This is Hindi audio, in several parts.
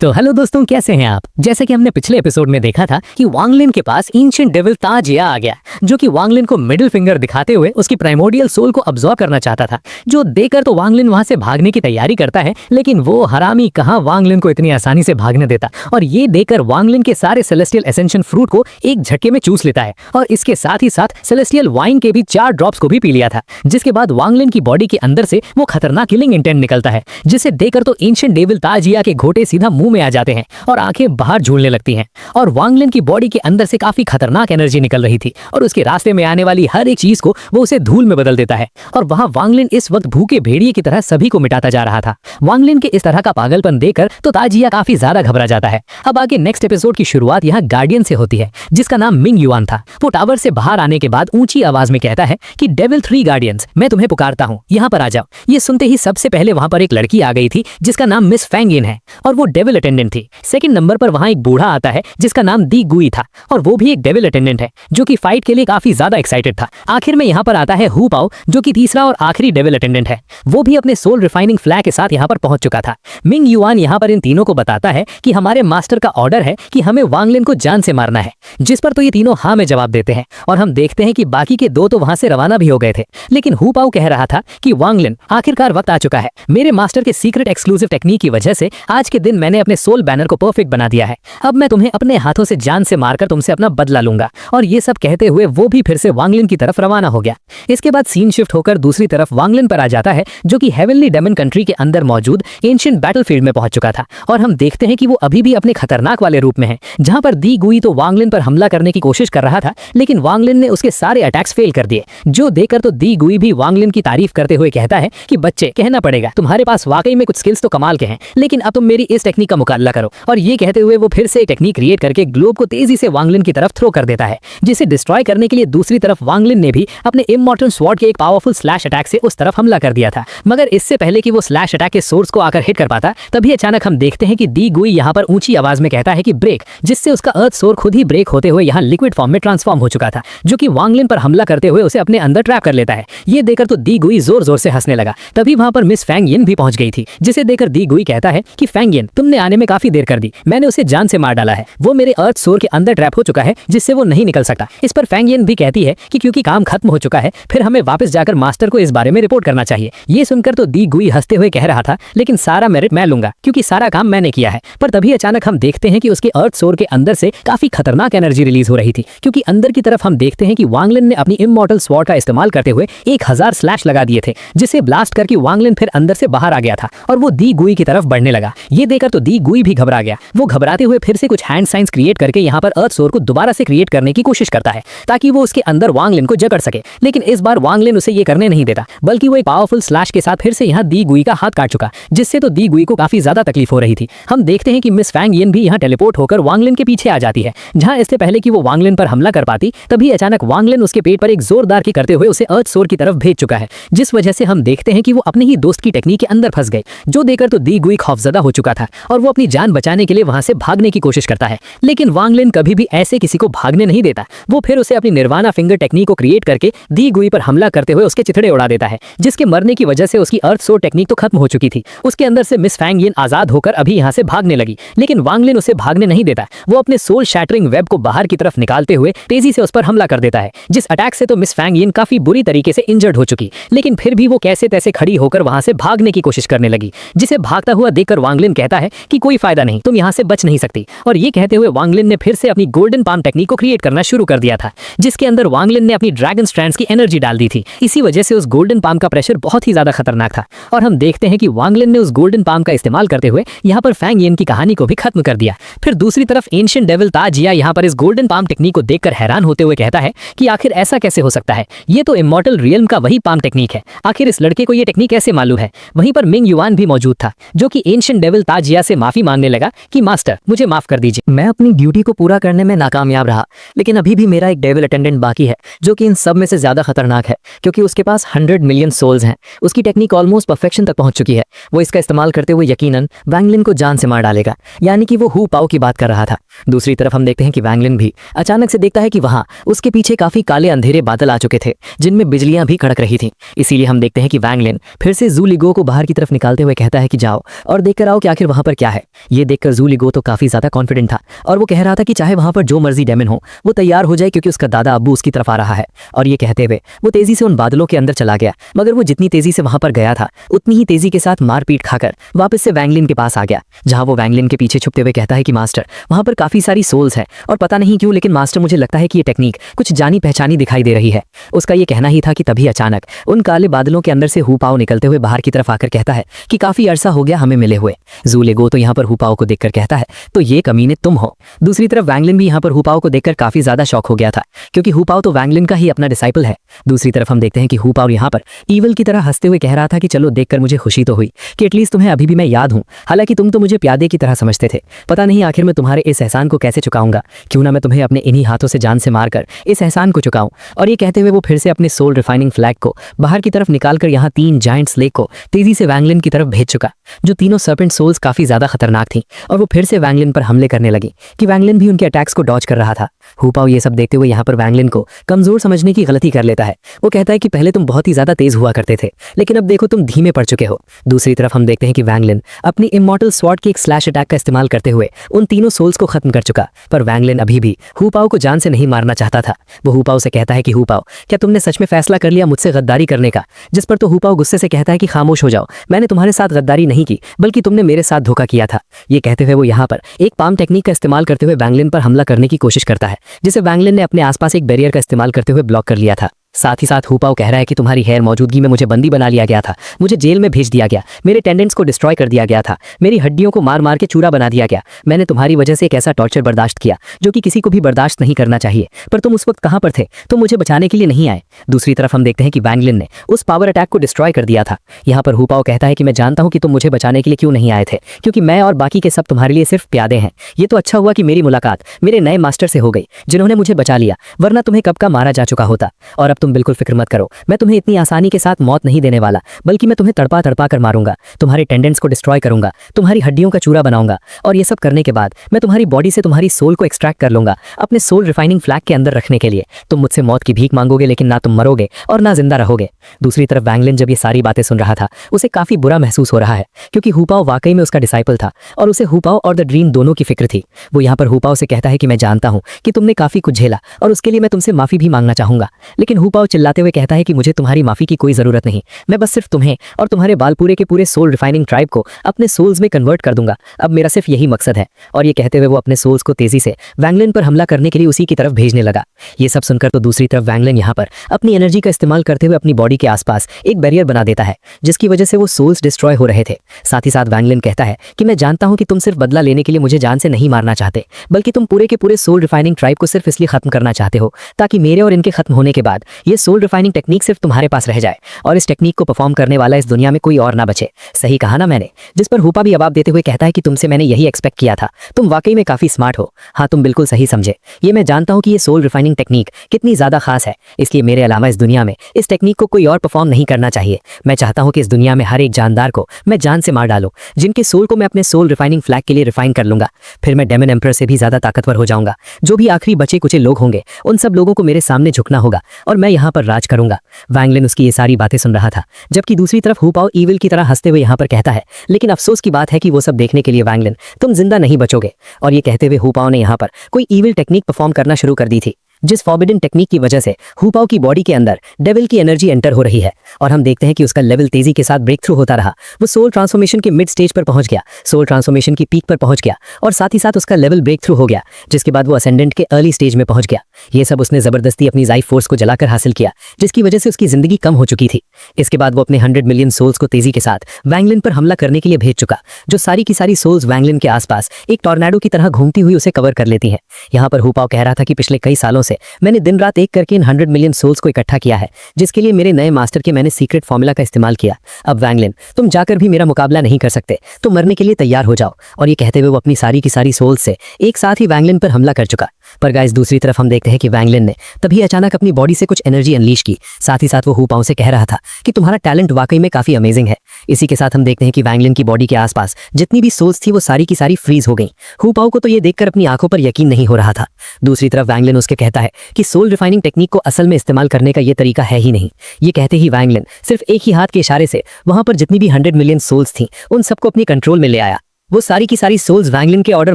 तो हेलो दोस्तों, कैसे हैं आप। जैसे कि हमने पिछले एपिसोड में देखा था कि वांग लिन के पास एंशिएंट डेविल ताजिया आ गया, जो कि वांग लिन को मिडिल फिंगर दिखाते हुए उसकी प्राइमोर्डियल सोल को अब्सॉर्ब करना चाहता था। जो देकर तो वांग लिन वहां से भागने की तैयारी करता है, लेकिन वो हरामी कहां वांग लिन को इतनी आसानी से भागने देता, और ये देकर वांग लिन के सारे सेलेस्टियल एसेंशन फ्रूट को एक झटके में चूस लेता है, और इसके साथ ही साथ सेलेस्टियल वाइन के भी 4 ड्रॉप्स को भी पी लिया था। जिसके बाद वांग लिन की बॉडी के अंदर से वो खतरनाक किलिंग इंटेंट निकलता है, जिसे देकर तो एंशिएंट डेविल ताजिया के घोटे सीधा मुंह में आ जाते हैं और आंखें बाहर झूलने लगती हैं। और वांग लिन की बॉडी के अंदर से काफी खतरनाक एनर्जी निकल रही थी, और उसके रास्ते में आने वाली हर एक चीज को वो उसे धूल में बदल देता है। और वहां वांग लिन इस वक्त भूखे भेड़िए की तरह सभी को मिटाता जा रहा था। वांग लिन के इस तरह का पागलपन देखकर तो ताजिया काफी ज्यादा घबरा जाता है। अब आगे नेक्स्ट एपिसोड की शुरुआत यहाँ गार्डियन से होती है, जिसका नाम मिंग युआन था। वो टावर से बाहर आने के बाद ऊंची आवाज में कहता है कि डेविल 3 गार्डियंस, मैं तुम्हें पुकारता हूँ, यहाँ पर आ जाओ। ये सुनते ही सबसे पहले वहां पर एक लड़की आ गई थी जिसका नाम मिस फैंग यिन है, और वो डेविल अटेंडेंट थी। सेकंड नंबर पर वहां एक बूढ़ा आता है जिसका नाम दी गुई था, और वो भी एक डेविल अटेंडेंट है जो कि फाइट के लिए काफी ज्यादा एक्साइटेड था। आखिर में यहाँ पर आता है हु पाओ, जो कि तीसरा और आखिरी डेविल अटेंडेंट है। वो भी अपने सोल रिफाइनिंग फ्लैग के साथ यहाँ पर पहुंच चुका था। मिंग युआन यहाँ पर इन तीनों को बताता है कि हमारे मास्टर का ऑर्डर है कि हमें वांग लिन को जान से मारना है, जिस पर तो ये तीनों हाँ में जवाब देते हैं। और हम देखते हैं कि बाकी के 2 तो वहां से रवाना भी हो गए थे, लेकिन हु पाओ कह रहा था कि वांग लिन, आखिरकार वक्त आ चुका है। मेरे मास्टर के सीक्रेट एक्सक्लूसिव टेक्निक की वजह से आज के दिन मैंने अपने सोल बैनर को परफेक्ट बना दिया है। अब मैं तुम्हें अपने हाथों से जान से मारकर तुमसे अपना बदला लूंगा। और ये सब कहते हुए वो भी फिर से वांग लिन की तरफ रवाना हो गया। इसके बाद सीन शिफ्ट होकर दूसरी तरफ वांग लिन पर आ जाता है, जो कि हेवनली डेमन कंट्री के अंदर मौजूद एंशिएंट बैटलफील्ड में पहुंच चुका था। और हम देखते हैं कि वो अभी भी अपने खतरनाक वाले रूप में है, जहां पर दी गुई तो वांग लिन पर हमला करने की कोशिश कर रहा था, लेकिन वांग लिन ने उसके सारे अटैक्स फेल कर दिए। जो देखकर तो दी गुई भी वांग लिन की तारीफ करते हुए कहता है कि बच्चे, कहना पड़ेगा, तुम्हारे पास वाकई में कुछ स्किल्स तो कमाल के हैं, लेकिन अब तुम मेरी इस टेक्निक का मुकाबला करो। और ये कहते हुए वो फिर से एक टेक्निक क्रिएट करके ग्लोब को तेजी से वांग लिन की तरफ थ्रो कर देता है, जिसे डिस्ट्रॉय करने के लिए दूसरी तरफ वांग लिन ने भी अपने इमॉर्टल स्वॉर्ड के एक पावरफुल स्लैश अटैक से उस तरफ हमला कर दिया था। मगर इससे पहले कि वो स्लैश अटैक के सोर्स को आकर हिट कर पाता, तभी अचानक हम देखते हैं कि दी गुई यहाँ पर ऊंची आवाज में कहता है कि ब्रेक, जिससे उसका अर्थ सोर खुद ही ब्रेक होते हुए यहाँ लिक्विड फॉर्म में ट्रांसफॉर्म हो चुका था, जो कि वांग लिन पर हमला करते हुए उसे अपने अंदर ट्रैप कर लेता है। ये देखकर तो दी गुई जोर जोर से हंसने लगा। तभी वहां पर मिस फैंग यिन भी पहुंच गई थी, जिसे देखकर दी गुई कहता है कि फैंग यिन, तुमने आने में काफी देर कर दी, मैंने उसे जान से मार डाला है। वो मेरे अर्थ सोर के अंदर ट्रैप हो चुका है, जिससे वो नहीं निकल सकता। इस पर फैंग यिन भी कहती है कि क्योंकि काम खत्म हो चुका है, फिर हमें वापस जाकर मास्टर को इस बारे में रिपोर्ट करना चाहिए। ये सुनकर तो दी गुई हंसते हुए कह रहा था, लेकिन सारा मेरिट मैं लूंगा, क्योंकि सारा काम मैंने किया है। पर तभी अचानक हम देखते हैं कि उसके अर्थ सोर के अंदर से काफी खतरनाक एनर्जी रिलीज हो रही थी, क्योंकि अंदर की तरफ हम देखते हैं कि वांग लिन ने अपनी इमॉर्टल स्वॉर्ड का इस्तेमाल करते हुए 1000 स्लैश लगा दिए थे, जिसे ब्लास्ट करके वांग लिन फिर अंदर से बाहर आ गया था, और वो दी गुई की तरफ बढ़ने लगा। ये देखकर तो दी गुई भी घबरा गया। वो घबराते हुए फिर से कुछ हैंड साइंस क्रिएट करके यहाँ पर अर्थ सोर को दोबारा से क्रिएट करने की कोशिश करता है, ताकि वो उसके अंदर वांग लिन को जकड़ सके। लेकिन इस बार वांग लिन उसे ये करने नहीं देता, बल्कि वो एक पावरफुल स्लैश के साथ फिर से यहाँ दी गुई का हाथ काट चुका, जिससे तो दी गुई को काफी ज्यादा तकलीफ हो रही थी। हम देखते हैं कि मिस फैंग यिन भी यहाँ टेलीपोर्ट होकर वांग लिन के पीछे आ जाती है, जहाँ इससे पहले कि वो वांग लिन पर हमला कर पाती, तभी अचानक वांग लिन उसके पेट पर एक जोरदार की करते हुए उसे अर्थ सोर की तरफ भेज चुका है, जिस वजह से हम देखते हैं कि वो अपने ही दोस्त की टेक्निक के अंदर फंस गए। जो देखकर तो दी गुई खौफजदा हो चुका था, और वो अपनी जान बचाने के लिए वहां से भागने की कोशिश करता है, लेकिन वांग लिन कभी भी ऐसे किसी को भागने नहीं देता। वो फिर उसे अपनी निर्वाणा फिंगर टेक्निक को क्रिएट करके दी गुई पर हमला करते हुए उसके चिथड़े उड़ा देता है, जिसके मरने की वजह से उसकी अर्थ सोर टेक्निक तो खत्म हो चुकी थी। उसके अंदर से मिस फैंग यिन आजाद होकर अभी यहाँ से भागने लगी, लेकिन वांग लिन उसे भागने नहीं देता। वो अपने सोल शैटरिंग वेब को बाहर की तरफ निकालते हुए तेजी से उस पर हमला कर देता है, जिस अटैक से तो मिस फैंग यिन काफी बुरी तरीके से इंजर्ड हो चुकी, लेकिन फिर भी वो कैसे तैसे खड़ी होकर वहां से भागने की कोशिश करने लगी, जिसे भागता हुआ देखकर वांग लिन कहता है कि कोई फायदा नहीं, तुम यहाँ से बच नहीं सकती। और ये कहते हुए वांग लिन ने फिर से अपनी गोल्डन पाम टेक्निक को क्रिएट करना शुरू कर दिया था, जिसके अंदर वांग लिन ने अपनी ड्रैगन स्ट्रैंड्स की एनर्जी डाल दी थी। इसी वजह से उस गोल्डन पाम का प्रेशर बहुत ही ज्यादा खतरनाक था, और हम देखते हैं कि वांग लिन ने उस गोल्डन पाम का इस्तेमाल करते हुए यहाँ पर फैंग यिन की कहानी को भी खत्म कर दिया। फिर दूसरी तरफ एंशिएंट डेविल ताजिया यहाँ पर इस गोल्डन पाम टेक्निक को देखकर हैरान होते हुए कहता है कि आखिर ऐसा कैसे हो सकता है, ये तो इमॉर्टल रियल्म का वही पाम टेक्निक है, आखिर इस लड़के को ये टेक्निक कैसे मालूम है। वहीं पर मिंग युआन भी मौजूद था, जो कि एंशिएंट डेविल ताजिया से माफी मांगने लगा कि मास्टर, मुझे माफ कर दीजिए, मैं अपनी ड्यूटी को पूरा करने में नाकामयाब रहा, लेकिन अभी भी मेरा एक डेविल अटेंडेंट बाकी है, जो कि इन सब में से ज्यादा खतरनाक है, क्योंकि उसके पास 100 मिलियन सोल्स हैं। उसकी टेक्निक ऑलमोस्ट परफेक्शन तक पहुंच चुकी है। वो इसका इस्तेमाल करते हुए यकीनन वांग लिन को जान से मार डालेगा, यानी कि वो हु पाओ की बात कर रहा था। दूसरी तरफ हम देखते हैं कि वांग लिन भी अचानक से देखता है कि वहां उसके पीछे काफी काले अंधेरे बादल आ चुके थे, जिनमें बिजलियां भी कड़क रही थी। इसीलिए हम देखते हैं कि वांग लिन फिर से जू लिगो को बाहर की तरफ निकालते हुए कहता है कि जाओ और देखकर आओ कि आखिर वहां पर क्या क्या है। ये देखकर ज़ू लिगो तो काफी ज्यादा कॉन्फिडेंट था और वो कह रहा था कि चाहे वहां पर जो मर्जी डेमन हो वो तैयार हो जाए, क्योंकि उसका दादा अब्बू उसकी तरफ आ रहा है। और ये कहते हुए वो तेजी से उन बादलों के अंदर चला गया, मगर वो जितनी तेजी से वहां पर गया था उतनी ही तेजी के साथ मारपीट खाकर वापस से वैंगलिन के पास आ गया, जहां वो वैंगलिन के पीछे छुपते हुए कहता है कि मास्टर वहां पर काफी सारी सोल्स है और पता नहीं क्यों, लेकिन मास्टर मुझे लगता है कि ये टेक्निक कुछ जानी पहचानी दिखाई दे रही है। उसका ये कहना ही था कि तभी अचानक उन काले बादलों के अंदर से हुपाओ निकलते हुए बाहर की तरफ आकर कहता है कि काफी अरसा हो गया हमें मिले हुए। ज़ू लिगो तो यहाँ पर हुपाओ को देखकर कहता है तो ये कमीने तुम हो। दूसरी तरफ वैंगलिन भी यहाँ पर हुपाओ को देखकर काफी ज्यादा शॉक हो गया था, क्योंकि हुपाओ तो वैंगलिन का ही अपना डिसाइपल है। दूसरी तरफ हम देखते हैं कि हुपाओ यहाँ पर ईवल की तरह हंसते हुए कह रहा था कि चलो देखकर मुझे खुशी तो हुई कि एटलीस्ट तुम्हें अभी भी मैं याद हूँ, हालांकि तुम तो मुझे प्यादे की तरह समझते थे। पता नहीं आखिर मैं तुम्हारे इस एहसान को कैसे चुकाऊंगा, क्यों ना मैं तुम्हें अपने इन्हीं हाथों से जान से मारकर इस एहसान को चुकाऊं। और ये कहते हुए वो फिर से अपने सोल रिफाइनिंग फ्लैग को बाहर की तरफ निकालकर यहाँ 3 जायंट स्लेक को तेजी से वैंगलिन की तरफ भेज चुका, जो तीनों सर्पेंट सोल्स काफी ज्यादा खतरनाक थी और वो फिर से वैंगलिन पर हमले करने लगी कि वैंगलिन भी उनके अटैक्स को डॉज कर रहा था। हुपाओ ये सब देखते हुए यहाँ पर वैंगलिन को कमजोर समझने की गलती कर लेता है। वो कहता है कि पहले तुम बहुत ही ज्यादा तेज हुआ करते थे, लेकिन अब देखो तुम धीमे पड़ चुके हो। दूसरी तरफ हम देखते हैं कि वैंगलिन अपनी इमॉर्टल स्वॉर्ड के एक स्लैश अटैक का इस्तेमाल करते हुए उन तीनों सोल्स को खत्म कर चुका, पर वैंगलिन अभी भी हुपाओ को जान से नहीं मारना चाहता था। वो हुपाओ से कहता है कि हुपाओ क्या तुमने सच में फैसला कर लिया मुझसे गद्दारी करने का, जिस पर तो हुपाओ गुस्से से कहता है कि खामोश हो जाओ, मैंने तुम्हारे साथ गद्दारी नहीं की बल्कि तुमने मेरे साथ धोखा किया था। ये कहते हुए वो यहाँ पर एक पाम टेक्निक का इस्तेमाल करते हुए वैंगलिन पर हमला करने की कोशिश करता है, जिसे वैंगलिन ने अपने आसपास एक बैरियर का इस्तेमाल करते हुए ब्लॉक कर लिया था। साथ ही साथ हुपाओ कह रहा है कि तुम्हारी हेयर मौजूदगी में मुझे बंदी बना लिया गया था, मुझे जेल में भेज दिया गया, मेरे टेंडेंट्स को डिस्ट्रॉय कर दिया गया था, मेरी हड्डियों को मार मार के चूरा बना दिया गया। मैंने तुम्हारी वजह से एक ऐसा टॉर्चर बर्दाश्त किया जो कि किसी को भी बर्दाश्त नहीं करना चाहिए, पर तुम उस वक्त कहां पर थे, तुम मुझे बचाने के लिए नहीं आए। दूसरी तरफ हम देखते हैं कि वैंगलिन ने उस पावर अटैक को डिस्ट्रॉय कर दिया था। यहाँ पर हुपाओ कहता है कि मैं जानता हूं कि तुम मुझे बचाने के लिए क्यों नहीं आए थे, क्योंकि मैं और बाकी के सब तुम्हारे लिए सिर्फ प्यादे हैं। ये तो अच्छा हुआ कि मेरी मुलाकात मेरे नए मास्टर से हो गई, जिन्होंने मुझे बचा लिया, वरना तुम्हें कब का मारा जा चुका होता। और अब तुम बिल्कुल फिक्र मत करो, मैं तुम्हें इतनी आसानी के साथ मौत नहीं देने वाला, बल्कि मैं तुम्हें तड़पा तड़पा कर मारूंगा, तुम्हारे टेंडेंट्स को डिस्ट्रॉय करूंगा, तुम्हारी हड्डियों का चूरा बनाऊंगा, और ये सब करने के बाद मैं तुम्हारी बॉडी से तुम्हारी सोल को एक्सट्रैक्ट कर लूंगा अपने सोल रिफाइनिंग फ्लैग के अंदर रखने के लिए। तुम मुझसे मौत की भीख मांगोगे, लेकिन ना तुम मरोगे और ना जिंदा रहोगे। दूसरी तरफ वैंगलिन जब ये सारी बातें सुन रहा था उसे काफी बुरा महसूस हो रहा है, क्योंकि हुपाओ वाकई में उसका डिसाइपल था और उसे हुपाओ और द ड्रीम दोनों की फिक्र थी। वो यहाँ पर हुपाओ से कहता है कि मैं जानता हूँ कि तुमने काफी कुछ झेला और उसके लिए मैं तुमसे माफी भी मांगना चाहूंगा, लेकिन हुपाओ चिल्लाते हुए कहता है कि मुझे तुम्हारी माफी की कोई जरूरत नहीं, मैं बस सिर्फ तुम्हें और तुम्हारे बाल पूरे के पूरे सोल रिफाइनिंग ट्राइब को अपने सोल्स में कन्वर्ट कर दूंगा। अब मेरा सिर्फ यही मकसद है। और ये कहते हुए वो अपने सोल्स को तेजी से वैंगलिन पर हमला करने के लिए उसी की तरफ भेजने लगा। ये सब सुनकर तो दूसरी तरफ वैंगलिन यहाँ पर अपनी एनर्जी का इस्तेमाल करते हुए अपनी बॉडी के आसपास एक बैरियर बना देता है, जिसकी वजह से वो सोल्स डिस्ट्रॉय हो रहे थे। साथ ही साथ वैंगलिन कहता है कि मैं जानता हूं कि तुम सिर्फ बदला लेने के लिए मुझे जान से नहीं मारना चाहते, बल्कि तुम पूरे के पूरे सोल रिफाइनिंग ट्राइब को सिर्फ इसलिए खत्म करना चाहते हो ताकि मेरे और इनके खत्म होने के बाद ये सोल रिफाइनिंग टेक्निक सिर्फ तुम्हारे पास रह जाए और इस टेक्निक को परफॉर्म करने वाला इस दुनिया में कोई और ना बचे। सही कहा ना मैंने? जिस पर हुपा भी जवाब देते हुए कहता है कि तुमसे मैंने यही एक्सपेक्ट किया था, तुम वाकई में काफी स्मार्ट हो। हाँ, तुम बिल्कुल सही समझे। ये मैं जानता हूँ कि ये सोल रिफाइनिंग टेक्निक कितनी ज्यादा खास है, इसलिए मेरे अलावा इस दुनिया में इस टेक्निक को कोई और परफॉर्म नहीं करना चाहिए। मैं चाहता हूँ कि इस दुनिया में हर एक जानदार को मैं जान से मार डालूं, जिनके सोल को मैं अपने सोल रिफाइनिंग फ्लैग के लिए रिफाइन कर लूंगा। फिर मैं डेमन एम्परर से भी ज्यादा ताकतवर हो जाऊंगा। जो भी आखिरी बचे कुचे लोग होंगे उन सब लोगों को मेरे सामने झुकना होगा और मैं यहाँ पर राज करूंगा। वैंगलिन उसकी ये सारी बातें सुन रहा था, जबकि दूसरी तरफ हुपाओ ईविल की तरह हंसते हुए यहाँ पर कहता है, लेकिन अफसोस की बात है कि वो सब देखने के लिए वैंगलिन तुम जिंदा नहीं बचोगे। और ये कहते हुए हुपाओ ने यहाँ पर कोई ईविल टेक्निक परफॉर्म करना शुरू कर दी थी, जिस फॉरबिडन टेक्निक की वजह से हुपाओ की बॉडी के अंदर डेविल की एनर्जी एंटर हो रही है और हम देखते हैं कि उसका लेवल तेजी के साथ ब्रेक थ्रू होता रहा। वो सोल ट्रांसफॉर्मेशन के मिड स्टेज पर पहुंच गया, सोल ट्रांसफॉर्मेशन की पीक पर पहुंच गया और साथ ही साथ उसका लेवल ब्रेक थ्रू हो गया, जिसके बाद वो असेंडेंट के अर्ली स्टेज में पहुंच गया। ये सब उसने जबरदस्ती अपनी लाइफ फोर्स को जलाकर हासिल किया, जिसकी वजह से उसकी जिंदगी कम हो चुकी थी। इसके बाद वो अपने 100 मिलियन सोल्स को तेजी के साथ वैंगलिन पर हमला करने के लिए भेज चुका, जो सारी की सारी सोल्स वैंगलिन के आसपास एक टॉर्नेडो की तरह घूमती हुई उसे कवर कर लेती हैं। यहाँ पर हुपाओ कह रहा था कि पिछले कई सालों से मैंने दिन रात एक करके इन 100 मिलियन सोल्स को इकट्ठा किया है, जिसके लिए मेरे नए मास्टर के मैंने सीक्रेट फॉर्मूला का इस्तेमाल किया। अब वैंगलिन तुम जाकर भी मेरा मुकाबला नहीं कर सकते, तो मरने के लिए तैयार हो जाओ। और ये कहते हुए वो अपनी सारी की सारी सोल्स से एक साथ ही वैंगलिन पर हमला कर चुका। पर गाइस, दूसरी तरफ हम देखते हैं कि वैंगलिन ने तभी अचानक अपनी बॉडी से कुछ एनर्जी अनलीश की। साथ ही साथ वो हुपाओ से कह रहा था कि तुम्हारा टैलेंट वाकई में काफी अमेजिंग है। इसी के साथ हम देखते हैं कि वैंगलिन की बॉडी के आसपास जितनी भी सोल्स थी वो सारी की सारी फ्रीज हो गई। हुपाओ को तो ये देखकर अपनी आंखों पर यकीन नहीं हो रहा था। दूसरी तरफ वैंगलिन उसके कहता है कि सोल रिफाइनिंग टेक्निक को असल में इस्तेमाल करने का ये तरीका है ही नहीं। ये कहते ही वैंगलिन सिर्फ एक ही हाथ के इशारे से वहां पर जितनी भी 100 मिलियन सोल्स थी उन सबको अपनी कंट्रोल में ले आया। वो सारी की सारी सोल्स वैंगलिन के ऑर्डर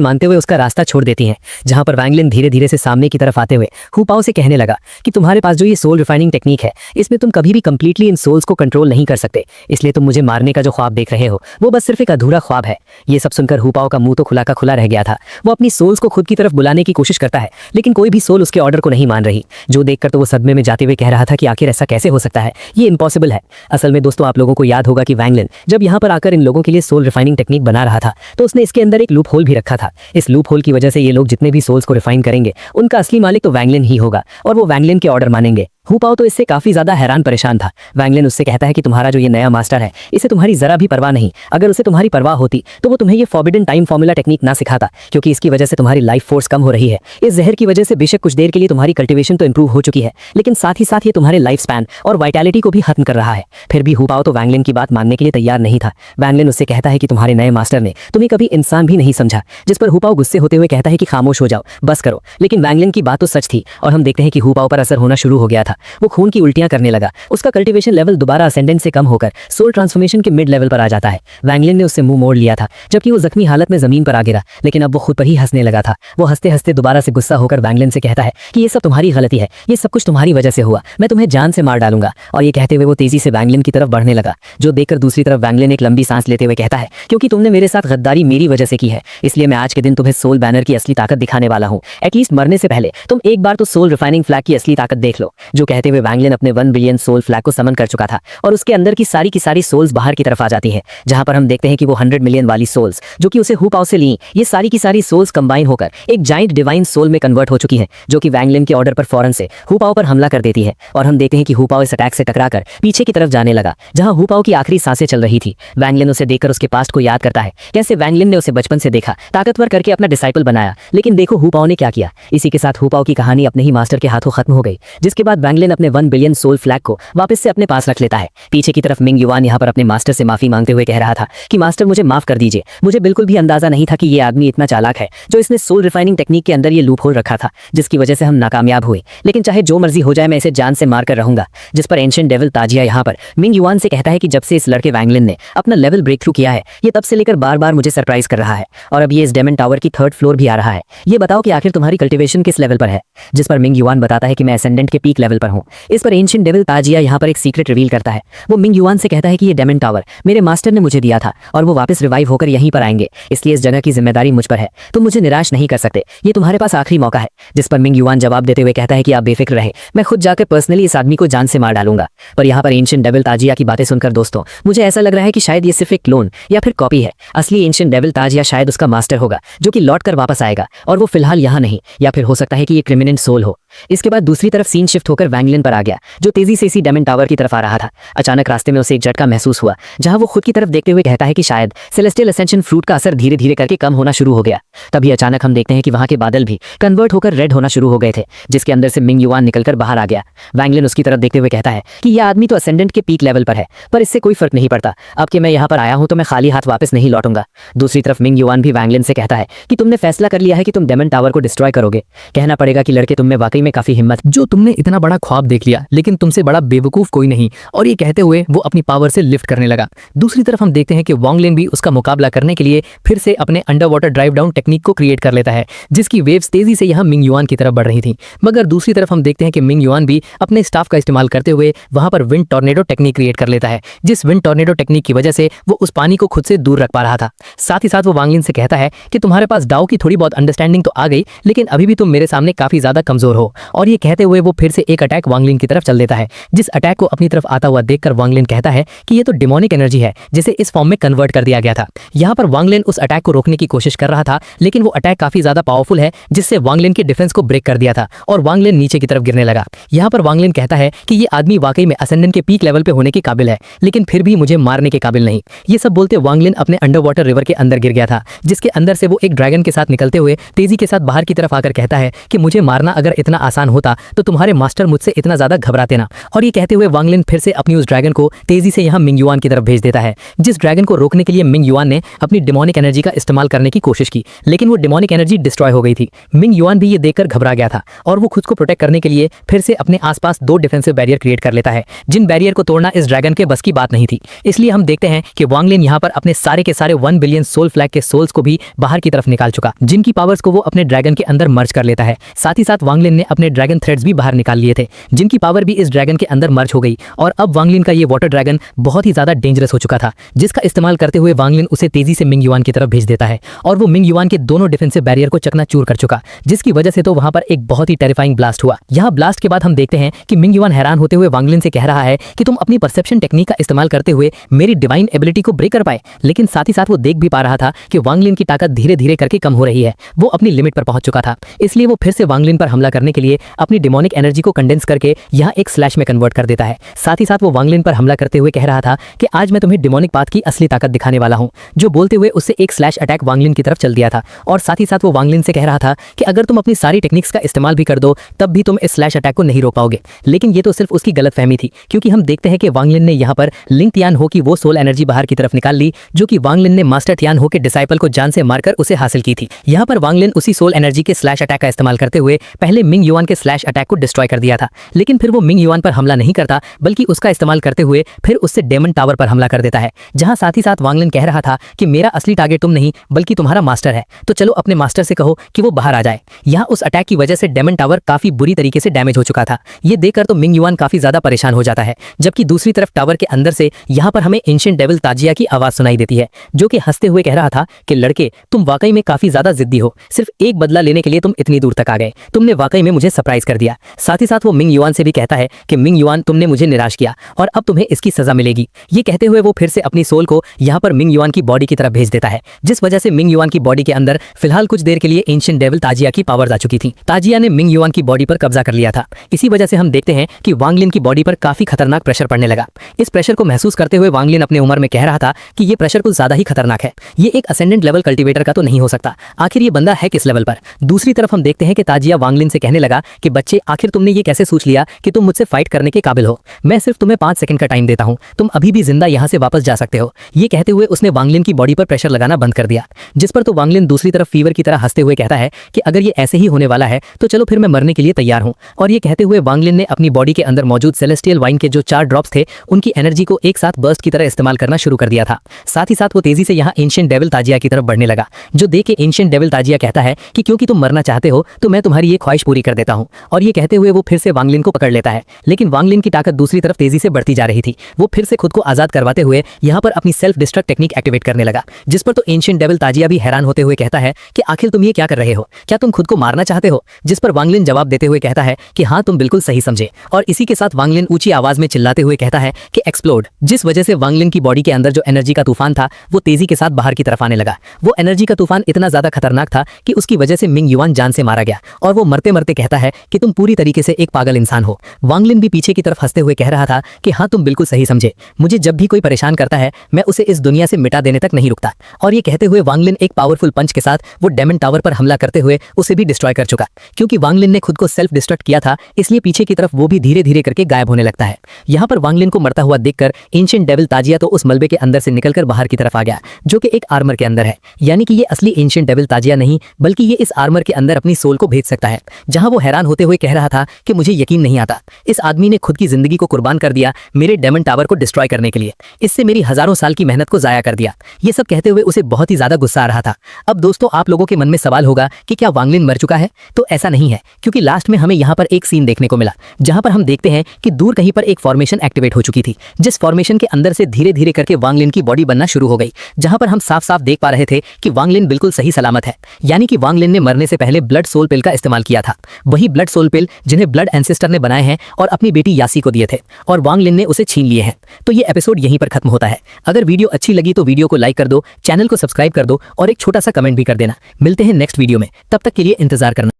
मानते हुए उसका रास्ता छोड़ देती हैं, जहां पर वैंगलिन धीरे धीरे से सामने की तरफ आते हुए हु पाओ से कहने लगा कि तुम्हारे पास जो ये सोल रिफाइनिंग टेक्निक है, इसमें तुम कभी भी कंप्लीटली इन सोल्स को कंट्रोल नहीं कर सकते, इसलिए तुम मुझे मारने का जो ख्वाब देख रहे हो वो बस सिर्फ एक अधूरा ख्वाब है। ये सब सुनकर हु पाओ का मुंह तो खुला का खुला रह गया था। वो अपनी सोल्स को खुद की तरफ बुलाने की कोशिश करता है, लेकिन कोई भी सोल उसके ऑर्डर को नहीं मान रही, जो देखकर तो वो सदमे में जाते हुए कह रहा था कि आखिर ऐसा कैसे हो सकता है, ये इम्पॉसिबल है। असल में दोस्तों, आप लोगों को याद होगा कि वैंगलिन जब यहाँ पर आकर इन लोगों के लिए सोल रिफाइनिंग टेक्निक बना रहा था तो उसने इसके अंदर एक लूप होल भी रखा था। इस लूप होल की वजह से ये लोग जितने भी सोल्स को रिफाइन करेंगे उनका असली मालिक तो वैंगलिन ही होगा और वो वैंगलिन के ऑर्डर मानेंगे। हु पाओ तो इससे काफी ज्यादा हैरान परेशान था। वैंगलिन उससे कहता है कि तुम्हारा जो ये नया मास्टर है इसे तुम्हारी जरा भी परवाह नहीं, अगर उसे तुम्हारी परवाह होती तो वो तुम्हें ये फॉरबिडन टाइम फॉर्मूला टेक्निक ना सिखाता, क्योंकि इसकी वजह से तुम्हारी लाइफ फोर्स कम हो रही है। इस जहर की वजह से बेशक कुछ देर के लिए तुम्हारी कल्टिवेशन तो इंप्रूव हो चुकी है, लेकिन साथ ही साथ ये तुम्हारे लाइफ स्पैन और वाइटैलिटी को भी खत्म कर रहा है। फिर भी हु पाओ तो वैंगलिन की बात मानने के लिए तैयार नहीं था। वैंगलिन उससे कहता है कि तुम्हारे नए मास्टर ने तुम्हें कभी इंसान भी नहीं समझा, जिस पर हु पाओ गुस्से होते हुए कहता है कि खामोश हो जाओ, बस करो। लेकिन वैंगलिन की बात तो सच थी और हम देखते हैं कि हु पाओ पर असर होना शुरू हो गया था। वो खून की उल्टियां करने लगा, उसका कल्टीवेशन लेवल दोबारा असेंडेंट से कम होकर सोल ट्रांसफॉर्मेशन के मिड लेवल पर आ जाता है। वैंगलिन ने उससे मुंह मोड़ लिया था जबकि वो जख्मी हालत में जमीन पर आ गिरा, लेकिन अब वो खुद पर ही हंसने लगा था। वो हंसते हंसते दोबारा से गुस्सा होकर वैंगलिन से कहता है कि ये सब तुम्हारी गलती है, ये सब कुछ तुम्हारी वजह से हुआ, मैं तुम्हें जान से मार डालूंगा। और ये कहते हुए वो तेजी से वैंगलिन की तरफ बढ़ने लगा, जो देखकर दूसरी तरफ वैंगलिन एक लंबी सांस लेते हुए कहता है क्योंकि तुमने मेरे साथ गद्दारी मेरी वजह से की है, इसलिए मैं आज के दिन तुम्हें सोल बैनर की असली ताकत दिखाने वाला हूँ। एटलीस्ट मरने से पहले तुम एक बार तो सोल रिफाइनिंग फ्लैग की असली ताकत देख लो। जो कहते हुए वैंगलिन अपने 1 बिलियन सोल फ्लैग को समन कर चुका था और उसके अंदर की सारी सोल्स बाहर की तरफ आ जाती हैं, जहां पर हम देखते हैं कि वो 100 मिलियन वाली सोल्स जो कि उसे हु पाओ से ली, ये सारी की सारी सोल्स कंबाइन होकर एक जाइंट डिवाइन सोल में कन्वर्ट हो चुकी हैं, जो कि वैंगलिन के ऑर्डर पर फौरन से हु पाओ पर हमला कर देती है। और हम देखते हैं कि हु पाओ इस अटैक से टकराकर पीछे की तरफ जाने लगा, जहां हु पाओ की आखिरी सांसें चल रही थी। वैंगलिन उसे देखकर उसके पास्ट को याद करता है, कैसे वैंगलिन ने उसे बचपन से देखा, ताकतवर करके अपना डिसाइपल बनाया, लेकिन देखो हु पाओ ने क्या किया। इसी के साथ हु पाओ की कहानी अपने ही मास्टर के हाथों खत्म हो गई, जिसके बाद वैंगलिन अपने 1 बिलियन सोल फ्लैग को वापस से अपने पास रख लेता है। पीछे की तरफ मिंग युआन यहाँ पर अपने मास्टर से माफी मांगते हुए कह रहा था कि मास्टर मुझे माफ कर दीजिए, मुझे बिल्कुल भी अंदाजा नहीं था कि ये आदमी इतना चालाक है, जो इसने सोल रिफाइनिंग टेक्निक के अंदर ये लूप होल रखा था, जिसकी वजह से हम नाकामयाब हुए। लेकिन चाहे जो मर्जी हो जाए, मैं इसे जान से मार कर रहूंगा। जिस पर एंशिएंट डेविल ताजिया यहाँ पर मिंग युआन से कहता है कि जब से इस लड़के वैंगलिन ने अपना लेवल ब्रेक थ्रू किया है, ये तब से लेकर बार बार मुझे सरप्राइज कर रहा है, और अब ये इस डेमन टावर की 3rd फ्लोर भी आ रहा है। ये बताओ कि आखिर तुम्हारी कल्टिवेशन किस लेवल पर है। जिस पर मिंग युआन बताता है कि मैं असेंडेंट के पीक लेवल पर हूँ। इस पर एंशिएंट डेविल ताजिया यहाँ पर एक सीक्रेट रिवील करता है। वो मिंग युआन से कहता है कि ये डेमन टावर मेरे मास्टर ने मुझे दिया था और वो वापस रिवाइव होकर यहीं पर आएंगे, इसलिए इस जगह की जिम्मेदारी मुझ पर है, तुम मुझे निराश नहीं कर सकते, ये तुम्हारे पास आखिरी मौका है। जिस पर मिंग युआन जवाब देते हुए कहता है कि आप बेफिक्र रहे, मैं खुद जाकर पर्सनली इस आदमी को जान से मार डालूंगा। पर यहाँ पर एंशिएंट डेविल ताजिया की बातें सुनकर दोस्तों मुझे ऐसा लग रहा है कि शायद ये सिर्फ एक क्लोन या फिर कॉपी है। असली एंशिएंट डेविल ताजिया शायद उसका मास्टर होगा, जो कि लौट कर वापस आएगा और वो फिलहाल यहाँ नहीं, या फिर हो सकता है कि ये क्रिमिनेंट सोल हो। इसके बाद दूसरी तरफ सीन शिफ्ट होकर वैंगलिन पर आ गया, जो तेजी से इसी डेमन टावर की तरफ आ रहा था। अचानक रास्ते में उसे एक झटका महसूस हुआ, जहां वो खुद की तरफ देखते हुए कहता है कि शायद सेलेस्टियल असेंशन फ्रूट का असर धीरे धीरे करके कम होना शुरू हो गया। तभी अचानक हम देखते हैं कि वहां के बादल भी कन्वर्ट होकर रेड होना शुरू हो गए थे, जिसके अंदर से मिंग युआन निकलकर बाहर आ गया। वैंगलिन उसकी तरफ देखते हुए कहता है कि यह आदमी तो असेंडेंट के पीक लेवल पर है, पर इससे कोई फर्क नहीं पड़ता, अब कि मैं यहाँ पर आया हूँ तो मैं खाली हाथ वापस नहीं लौटूंगा। दूसरी तरफ मिंग युआन भी वैंगलिन से कहता है कि तुमने फैसला कर लिया है कि तुम डेमन टावर को डिस्ट्रॉय करोगे। कहना पड़ेगा कि लड़के, तुम में वाकई में काफी हिम्मत, जो तुमने इतना बड़ा ख्वाब देख लिया, लेकिन तुमसे बड़ा बेवकूफ कोई नहीं। और ये कहते हुए वो अपनी पावर से लिफ्ट करने लगा। दूसरी तरफ हम देखते हैं कि वांगलिन भी उसका मुकाबला करने के लिए फिर से अपने under water drive down technique को क्रिएट कर लेता है, जिसकी वेव्स तेजी से यहाँ मिंग युआन की तरफ बढ़ रही थी। मगर दूसरी तरफ हम देखते हैं कि मिंग युआन भी अपने स्टाफ का इस्तेमाल करते हुए वहां पर विंड टॉर्नेडो टेक्निक क्रिएट कर लेता है, जिस विंड टॉर्नेडो टेक्निक की वजह से वो उस पानी को खुद से दूर रख पा रहा था। साथ ही साथ वो वांगलिन से कहता है कि तुम्हारे पास डाओ की थोड़ी बहुत अंडरस्टैंडिंग तो आ गई, लेकिन अभी भी तुम मेरे सामने काफी ज्यादा कमजोर हो। और ये कहते हुए वो फिर से एक अटैक वांगलिन की तरफ चल देता है, जिस अटैक को अपनी तरफ आता हुआ देखकर वांगलिन कहता है कि ये तो डिमोनिक एनर्जी है, जिसे इस फॉर्म में कन्वर्ट कर दिया गया था। यहाँ पर वांगलिन उस अटैक को रोकने की कोशिश कर रहा था, लेकिन वो अटैक काफी ज्यादा पावरफुल है, जिससे वांगलिन के डिफेंस को ब्रेक कर दिया था और वांगलिन नीचे की तरफ गिरने लगा। यहाँ पर वांगलिन कहता है कि ये आदमी वाकई में असेंडेंट के पीक लेवल पे होने के काबिल है, लेकिन फिर भी मुझे मारने के काबिल नहीं। ये सब बोलते वांगलिन अपने अंडर वाटर रिवर के अंदर गिर गया था, जिसके अंदर से वो एक ड्रैगन के साथ निकलते हुए तेजी के साथ बाहर की तरफ आकर कहता है कि मुझे मारना अगर इतना आसान होता तो तुम्हारे मास्टर मुझसे इतना ज्यादा घबराते ना। और ये कहते हुए वांग लिन फिर से अपनी उस ड्रैगन को तेजी से यहाँ मिंग युआन की तरफ भेज देता है। जिस ड्रैगन को रोकने के लिए मिंग युआन ने अपनी डिमोनिक एनर्जी का इस्तेमाल करने की कोशिश की, लेकिन वो डिमोनिक एनर्जी डिस्ट्रॉय हो गई थी। मिंग युआन भी ये देखकर घबरा गया था और वो खुद को प्रोटेक्ट करने के लिए फिर से अपने आसपास 2 डिफेंसिव बैरियर क्रिएट कर लेता है, जिन बैरियर को तोड़ना इस ड्रैगन के बस की बात नहीं थी। इसलिए हम देखते हैं कि वांग लिन यहाँ पर अपने सारे के सारे 1 बिलियन सोल फ्लैग के सोल्स को भी बाहर की तरफ निकाल चुका, जिनकी पावर्स को वो अपने ड्रैगन के अंदर मर्ज कर लेता है। साथ ही साथ वांग लिन ने अपने ड्रैगन थ्रेड्स भी बाहर निकाल लिए थे, जिनकी पावर भी इस ड्रैगन के अंदर मर्ज हो गई। और अब वांग लिन का ये वाटर ड्रैगन बहुत ही ज्यादा डेंजरस हो चुका था, जिसका इस्तेमाल करते हुए वांग लिन उसे तेजी से मिंग युआन की तरफ भेज देता है। और वो मिंग युआन के दोनों डिफेंसिव बैरियर को चकनाचूर कर चुका, जिसकी वजह से तो वहां पर एक बहुत ही टेरिफाइंग ब्लास्ट हुआ। यहाँ ब्लास्ट के बाद हम देखते हैं कि मिंग युआन हैरान होते हुए वांग लिन से कह रहा है कि तुम अपनी परसेप्शन टेक्निक का इस्तेमाल करते हुए मेरी डिवाइन एबिलिटी को ब्रेक कर पाए, लेकिन साथ ही साथ वो देख भी पा रहा था कि वांग लिन की ताकत धीरे धीरे करके कम हो रही है। वो अपनी लिमिट पर पहुंच चुका था, इसलिए वो फिर से वांग लिन पर हमला करने के लिए अपनी डिमोनिक एनर्जी को कंडेंस करके यहाँ एक स्लैश में कन्वर्ट कर देता है। साथ ही साथ वो वांग लिन पर हमला करते हुए कह रहा था कि आज मैं तुम्हें डिमोनिक पाथ की असली ताकत दिखाने वाला हूं, जो बोलते हुए उससे एक स्लैश अटैक वांग लिन की तरफ चल दिया था। और साथ ही साथ वो वांग लिन से कह रहा था कि अगर तुम अपनी सारी टेक्निक्स का इस्तेमाल भी कर दो तब भी तुम इस स्लैश अटैक को नहीं रोक पाओगे। लेकिन ये तो सिर्फ उसकी गलतफहमी थी, क्योंकि हम देखते हैं कि वांग लिन ने यहाँ पर लिंग तियान हो की वो सोल एनर्जी बाहर की तरफ निकाल ली, जो कि वांग लिन ने मास्टर तियान हो के डिसाइपल को जान से मारकर उसे हासिल की थी। यहाँ पर वांग लिन उसी सोल एनर्जी के स्लैश अटैक का इस्तेमाल करते हुए पहले मिंग युआन के स्लैश अटैक को डिस्ट्रॉय कर दिया था, लेकिन फिर वो मिंग युआन पर हमला नहीं करता, बल्कि उसका इस्तेमाल करते हुए फिर उससे डेमन टावर पर हमला कर देता है, जहां साथ ही साथ वांग लिन कह रहा था कि मेरा असली टारगेट तुम नहीं बल्कि तुम्हारा मास्टर है, तो चलो अपने मास्टर से कहो कि वो बाहर आ जाए। यहाँ उस अटैक की वजह से डेमन टावर काफी बुरी तरीके से डैमेज हो चुका था। ये देखकर तो मिंग युआन काफी ज्यादा परेशान हो जाता है, जबकि दूसरी तरफ टावर के अंदर से यहाँ पर हमें एंशिएंट डेविल ताजिया की आवाज सुनाई देती है, जो कि हंसते हुए कह रहा था कि लड़के तुम वाकई में काफी ज्यादा जिद्दी हो, सिर्फ एक बदला लेने के लिए तुम इतनी दूर तक आ गए, तुमने वाकई में मुझे सरप्राइज कर दिया। साथ ही साथ वो मिंग युआन से भी कहता है कि मिंग युआन तुमने मुझे निराश किया और अब तुम्हें इसकी सजा मिलेगी। ये कहते हुए वो फिर से अपनी सोल को यहाँ पर मिंग युआन की बॉडी की तरफ भेज देता है, जिस वजह से मिंग युआन की बॉडी के अंदर फिलहाल कुछ देर के लिए एंशिएंट डेविल ताजिया की पावर्स आ चुकी थी। ताजिया ने मिंग युआन की बॉडी पर कब्जा कर लिया था। इसी वजह से हम देखते हैं कि वांग लिन की बॉडी पर काफी खतरनाक प्रेशर पड़ने लगा। इस प्रेशर को महसूस करते हुए वांग लिन अपने उम्र में कह रहा था कि ये प्रेशर कुछ ज्यादा ही खतरनाक है, ये एक असेंडेंट लेवल कल्टीवेटर का तो नहीं हो सकता, आखिर ये बंदा है किस लेवल पर। दूसरी तरफ हम देखते हैं कि ताजिया वांग लिन से कहने लगा कि बच्चे आखिर तुमने ये कैसे सोच लिया कि तुम मुझसे फाइट करने के काबिल हो, मैं सिर्फ तुम्हें 5 सेकंड का टाइम देता हूं, तुम अभी भी जिंदा यहां से वापस जा सकते हो। ये कहते हुए उसने वांग लिन की बॉडी पर प्रेशर लगाना बंद कर दिया, जिस पर तो वांग लिन दूसरी तरफ फीवर की तरह हंसते हुए कहता है कि अगर ये ऐसे ही होने वाला है तो चलो फिर मैं मरने के लिए तैयार हूं। और ये कहते हुए वांग लिन ने अपनी बॉडी के अंदर मौजूद सेलेस्टियल वाइन के जो 4 ड्रॉप्स थे उनकी एनर्जी को एक साथ बर्स्ट की तरह इस्तेमाल करना शुरू कर दिया था। साथ ही साथ वो तेजी से यहाँ एंशिएंट डेविल ताजिया की तरफ बढ़ने लगा, जो देख के एंशिएंट डेविल ताजिया कहता है कि क्योंकि तुम मरना चाहते हो तो मैं तुम्हारी ये ख्वाहिश पूरी कर देता हूं। और ये कहते हुए वो फिर से वांग लिन को पकड़ लेता है, लेकिन वांग लिन की ताकत दूसरी तरफ तेजी से बढ़ती जा रही थी। वो फिर से खुद को आजाद करवाते हुए यहाँ पर अपनी सेल्फ डिस्ट्रक्ट टेक्निक एक्टिवेट करने लगा, जिस पर तो एंशिएंट डेविल ताजिया भी हैरान होते हुए कहता है कि आखिर तुम ये क्या कर रहे हो, क्या तुम खुद को मारना चाहते हो। जिस पर वांग लिन जवाब देते हुए कहता है कि हाँ तुम बिल्कुल सही समझे। और इसी के साथ वांग लिन ऊंची आवाज में चिल्लाते हुए कहता है कि एक्सप्लोड, जिस वजह से वांग लिन की बॉडी के अंदर जो एनर्जी का तूफान था वो तेजी के साथ बाहर की तरफ आने लगा। वो एनर्जी का तूफान इतना ज्यादा खतरनाक था कि उसकी वजह से मिंग युआन जान से मारा गया और वो मरते मरते कहता है कि तुम पूरी तरीके से एक पागल इंसान हो। वांग लिन भी पीछे की तरफ हंसते हुए कह रहा था कि हाँ तुम बिल्कुल सही समझे, मुझे जब भी कोई परेशान करता है मैं उसे इस दुनिया से मिटा देने तक नहीं रुकता। और ये कहते हुए वांग लिन एक पावरफुल पंच के साथ वो डेमन टावर पर हमला करते हुए उसे भी डिस्ट्रॉय कर चुका। क्योंकि वांग लिन ने खुद को सेल्फ डिस्ट्रक्ट किया था, इसलिए पीछे की तरफ वो भी धीरे धीरे करके गायब होने लगता है। यहाँ पर वांग लिन को मरता हुआ देखकर एंशिएंट डेविल ताजिया तो उस मलबे के अंदर से निकलकर बाहर की तरफ आ गया, जो कि एक आर्मर के अंदर है। यानी कि ये असली एंशिएंट डेविल ताजिया नहीं बल्कि ये इस आर्मर के अंदर अपनी सोल को भेज सकता है। जहां वो हैरान होते हुए कह रहा था कि मुझे यकीन नहीं आता, इस आदमी ने खुद की जिंदगी को कुर्बान कर दिया मेरे डेमन टावर को डिस्ट्रॉय करने के लिए, इससे मेरी हजारों साल की मेहनत को जाया कर दिया। ये सब कहते हुए उसे बहुत ही ज्यादा गुस्सा आ रहा था। अब दोस्तों आप लोगों के मन में सवाल होगा कि क्या वांग लिन मर चुका है? तो ऐसा नहीं है, क्योंकि लास्ट में हमें यहाँ पर एक सीन देखने को मिला जहां पर हम देखते हैं कि दूर कहीं पर एक फॉर्मेशन एक्टिवेट हो चुकी थी, जिस फॉर्मेशन के अंदर से धीरे धीरे करके वांग लिन की बॉडी बनना शुरू हो गई, जहां पर हम साफ साफ देख पा रहे थे कि वांग लिन बिल्कुल सही सलामत है। यानी कि वांग लिन ने मरने से पहले ब्लड सोल पिल का इस्तेमाल किया था, वही ब्लड सोल पिल जिन्हें ब्लड एंसेस्टर ने बनाए हैं और अपनी बेटी यासी को दिए थे, और वांग लिन ने उसे छीन लिए हैं। तो ये एपिसोड यहीं पर खत्म होता है। अगर वीडियो अच्छी लगी तो वीडियो को लाइक कर दो, चैनल को सब्सक्राइब कर दो और एक छोटा सा कमेंट भी कर देना। मिलते हैं नेक्स्ट वीडियो में, तब तक के लिए इंतजार करना।